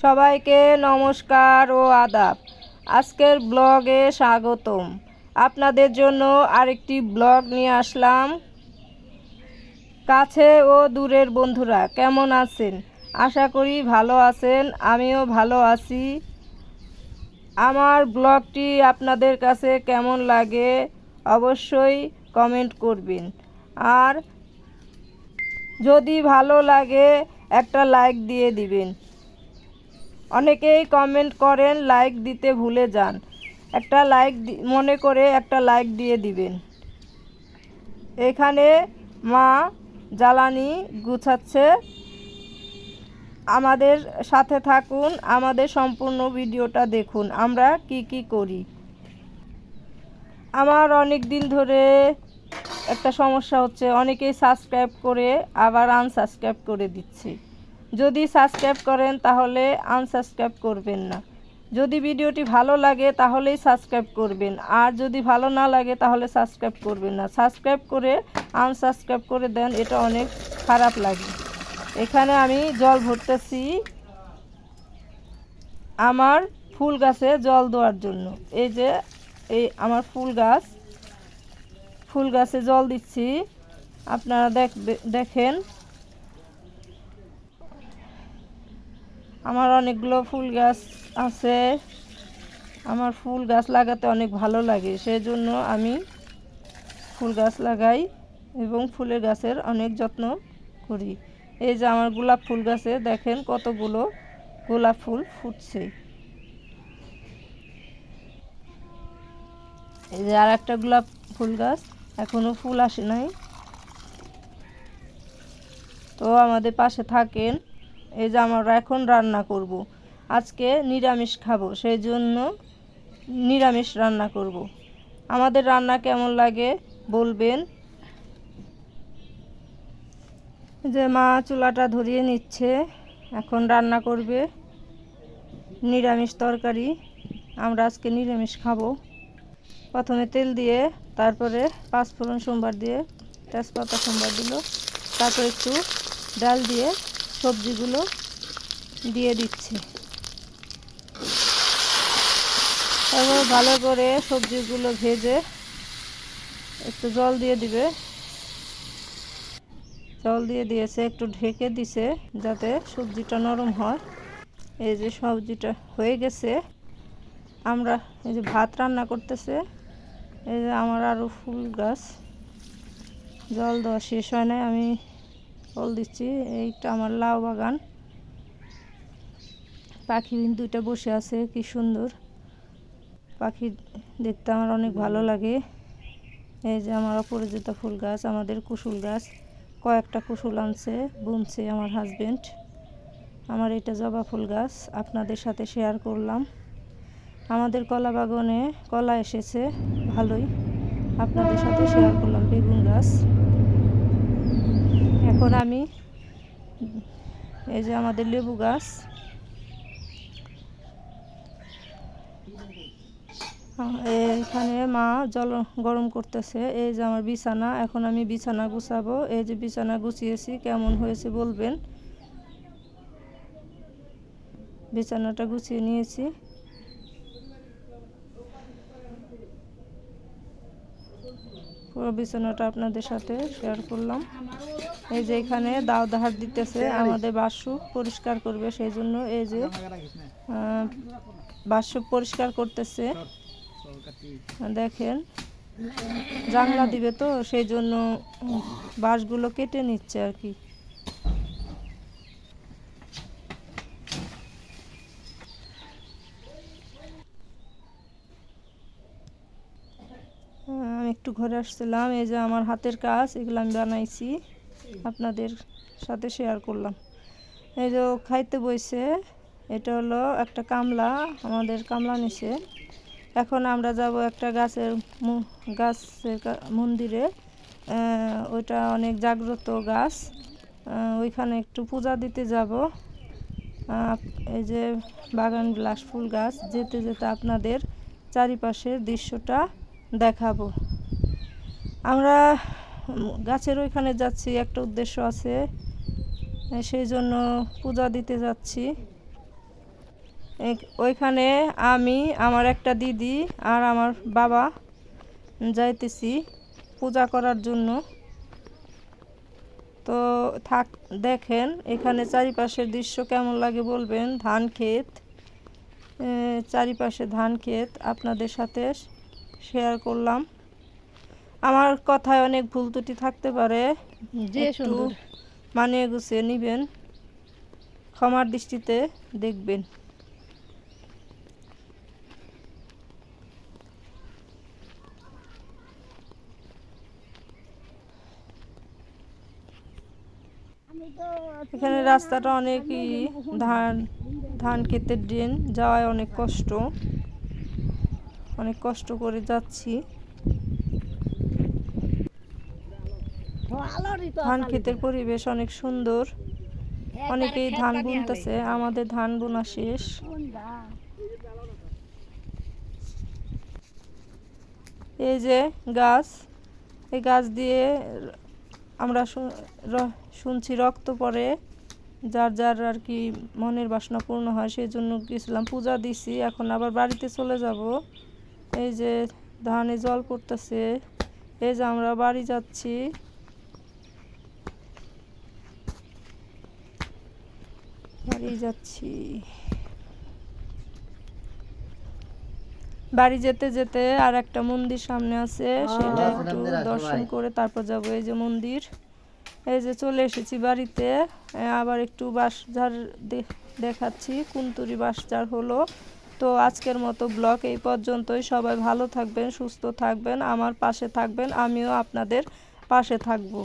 সবাইকে নমস্কার ও আদাব। আজকের ব্লগে স্বাগতম। আপনাদের জন্য আরেকটি ব্লগ নিয়ে আসলাম। কাছে ও দূরের বন্ধুরা কেমন আছেন? আশা করি ভালো আছেন। আমিও ভালো আছি। আমার ব্লগটি আপনাদের কাছে কেমন লাগে অবশ্যই কমেন্ট করবেন। আর যদি ভালো লাগে একটা লাইক দিয়ে দিবেন। অনেকেই কমেন্ট করেন, লাইক দিতে ভুলে যান। একটা লাইক মনে করে একটা লাইক দিয়ে দিবেন। এখানে মা জ্বালানি গুছাচ্ছে। আমাদের সাথে থাকুন, আমাদের সম্পূর্ণ ভিডিওটা দেখুন আমরা কি কি করি। আমার অনেক দিন ধরে একটা সমস্যা হচ্ছে, অনেকেই সাবস্ক্রাইব করে আবার আনসাবস্ক্রাইব করে দিচ্ছে। যদি সাবস্ক্রাইব করেন তাহলে আনসাবস্ক্রাইব করবেন না। যদি ভিডিওটি ভালো লাগে তাহলেই সাবস্ক্রাইব করবেন, আর যদি ভালো না লাগে তাহলে সাবস্ক্রাইব করবেন না। সাবস্ক্রাইব করে আনসাবস্ক্রাইব করে দেন, এটা অনেক খারাপ লাগে। এখানে আমি জল ভরতেছি আমার ফুল গাছে জল দেওয়ার জন্য। এই যে আমার ফুল গাছে জল দিচ্ছি। আপনারা দেখেন আমার অনেকগুলো ফুল গাছ আছে। আমার ফুল গাছ লাগাতে অনেক ভালো লাগে, সেজন্য আমি ফুল গাছ লাগাই এবং ফুলের গাছের অনেক যত্ন করি। এই যে আমার গোলাপ ফুল গাছে দেখেন কতগুলো গোলাপ ফুল ফুটছে। এই যে আর একটা গোলাপ ফুল গাছ, এখনো ফুল আসে নাই। তো আমাদের পাশে থাকেন। এই যে আমরা এখন রান্না করব, আজকে নিরামিষ খাবো, সেই জন্য নিরামিষ রান্না করব। আমাদের রান্না কেমন লাগে বলবেন। যে মা চুলাটা ধরিয়ে নিচ্ছে, এখন রান্না করবে নিরামিষ তরকারি। আমরা আজকে নিরামিষ খাবো। প্রথমে তেল দিয়ে, তারপরে পাঁচফোড়ন সোমবার দিয়ে, তেজপাতা সোমবার দিল, তারপর একটু ডাল দিয়ে সবজিগুলো দিয়ে দিচ্ছি। তারপর ভালো করে সবজিগুলো ভেজে একটু জল দিয়ে দিবে। জল দিয়ে দিয়েছে, একটু ঢেকে দিছে যাতে সবজিটা নরম হয়। এই যে সবজিটা হয়ে গেছে। আমরা এই যে ভাত রান্না করতেছে। এই যে আমার আরও ফুল গাছ জল দেওয়া শেষ হয় নাই, আমি জল দিচ্ছি। এইটা আমার লাউ বাগান। পাখি দুইটা বসে আছে, কি সুন্দর পাখি দেখতে আমার অনেক ভালো লাগে। এই যে আমার অপরাজিতা ফুল গাছ, আমাদের কুসুল গাছ, কয়েকটা কুসুল আনছে বুনছে আমার হাজবেন্ড। আমার এটা জবা ফুল গাছ আপনাদের সাথে শেয়ার করলাম। আমাদের কলা বাগানে কলা এসেছে ভালোই, আপনাদের সাথে শেয়ার করলাম। বেগুন গাছ। এখন আমি এই যে আমাদের লেবু গাছ, এখানে মা জল গরম করতেছে। এই যে আমার বিছানা, এখন আমি বিছানা গুছাবো। এই যে বিছানা গুছিয়েছি, কেমন হয়েছে বলবেন। বিছানাটা গুছিয়ে নিয়েছি। পুরো বিছানাটা আপনাদের সাথে শেয়ার করলাম। এই যে এখানে দাও দাহার দিতেছে, আমাদের বাথরুম পরিষ্কার করবে, সেই জন্য এই যে বাথরুম পরিষ্কার করতেছে। দেখেন জানলা দিবে তো, সেই জন্য বাঁশগুলো কেটে নিচ্ছে আর কি। আমি একটু ঘরে আসছিলাম। এই যে আমার হাতের কাজ, এগুলো আমি বানাইছি, আপনাদের সাথে শেয়ার করলাম। এই যে খাইতে বইছে, এটা হলো একটা কামলা, আমাদের কামলা নিছে। এখন আমরা যাব একটা গাছের মন্দিরে। ওইটা অনেক জাগ্রত গাছ, ওইখানে একটু পূজা দিতে যাব। এই যে বাগান বিলাস ফুল গাছ, যেতে যেতে আপনাদের চারিপাশের দৃশ্যটা দেখাবো। আমরা গাছের ওইখানে যাচ্ছি, একটা উদ্দেশ্য আছে, সেই জন্য পূজা দিতে যাচ্ছি। ওইখানে আমি, আমার একটা দিদি আর আমার বাবা যাইতেছি পূজা করার জন্য। তো দেখেন এখানে চারিপাশের দৃশ্য কেমন লাগে বলবেন। ধান ক্ষেত, চারিপাশে ধান ক্ষেত আপনাদের সাথে শেয়ার করলাম। আমার কথায় অনেক ভুল ত্রুটি থাকতে পারে, একটু মানিয়ে গুছিয়ে নেবেন, ক্ষমার দৃষ্টিতে দেখবেন। এখানে রাস্তাটা অনেকই ধান ক্ষেতের ড্রেন, যাওয়ায় অনেক কষ্ট করে যাচ্ছি। ধান ক্ষেতের পরিবেশ অনেক সুন্দর, অনেকেই ধান বুনতেছে, আমাদের ধান বোনা শেষ। এই যে গাছ, এই গাছ দিয়ে আমরা শুনছি রক্ত পড়ে, যার যার আর কি মনের বাসনা পূর্ণ হয়, সেই জন্য গেছিলাম, পূজা দিছি, এখন আবার বাড়িতে চলে যাব। এই যে ধানে জল পড়তেছে, এই যে আমরা বাড়ি যাচ্ছি। বাড়ি যেতে যেতে আর একটা মন্দির সামনে আছে, সেটা একটু দর্শন করে তারপর যাবো। এই যে মন্দির, এই যে চলে এসেছি বাড়িতে। আবার একটু বাঁশঝাড় দেখাচ্ছি, কুনতুরি বাঁশঝাড় হলো। তো আজকের মতো ব্লগ এই পর্যন্তই। সবাই ভালো থাকবেন, সুস্থ থাকবেন, আমার পাশে থাকবেন, আমিও আপনাদের পাশে থাকবো।